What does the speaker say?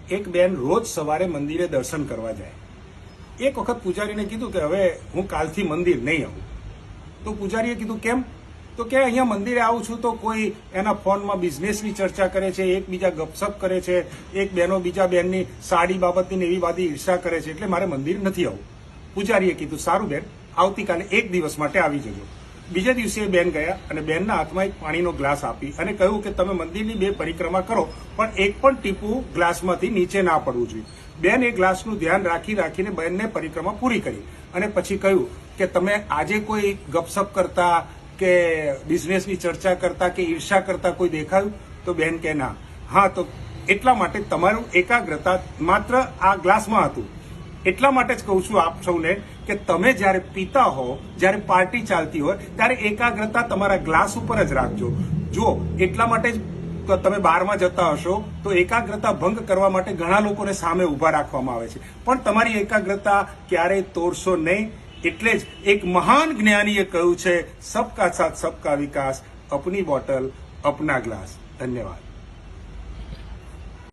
એક બેન રોજ સવારે મંદિરે દર્શન કરવા જાય. એક વખત પૂજારીને કીધું કે હવે હું કાલથી મંદિર નહીં આવું. તો પૂજારીએ કીધું કેમ? તો કે અહીંયા મંદિરે આવું છું તો કોઈ એના ફોનમાં બિઝનેસની ચર્ચા કરે છે, એકબીજા ગપસપ કરે છે, એક બહેનો બીજા બહેનની સાડી બાબતની એવી વાદી ઈર્ષા કરે છે, એટલે મારે મંદિર નથી આવવું. પૂજારીએ કીધું સારું બેન, આવતીકાલે એક દિવસ માટે આવી જજો. બીજા દિવસે એ બેન ગયા અને બેનના હાથમાં એક પાણીનો ગ્લાસ આપી અને કહ્યું કે તમે મંદિરની 2 પરિક્રમા કરો, પણ એક પણ ટીપું ગ્લાસમાંથી નીચે ના પડવું જોઈએ. બેન એ ગ્લાસનું ધ્યાન રાખીને બેનને પરિક્રમા પૂરી કરી અને પછી કહ્યું કે તમે આજે કોઈ ગપસપ કરતા કે બિઝનેસની ચર્ચા કરતા કે ઈર્ષા કરતા કોઈ દેખાયું? તો બેન કે ના. હા, તો એટલા માટે તમારું એકાગ્રતા માત્ર આ ગ્લાસમાં હતું. એટલા માટે જ કહું છું આપ સૌને કે તમે જ્યારે પીતા હો, જ્યારે પાર્ટી ચાલતી હોય, ત્યારે એકાગ્રતા તમારા ગ્લાસ ઉપર જ રાખજો. જો એટલા માટે જ તમે બારમાં જતા હશો તો એકાગ્રતા ભંગ કરવા માટે ઘણા લોકોને સામે ઊભા રાખવામાં આવે છે, પણ તમારી એકાગ્રતા ક્યારેય તોડશો નહીં. એટલે જ એક મહાન જ્ઞાનીએ કહ્યું છે, સબકા સાથ સબકા વિકાસ, અપની બોટલ અપના ગ્લાસ. ધન્યવાદ.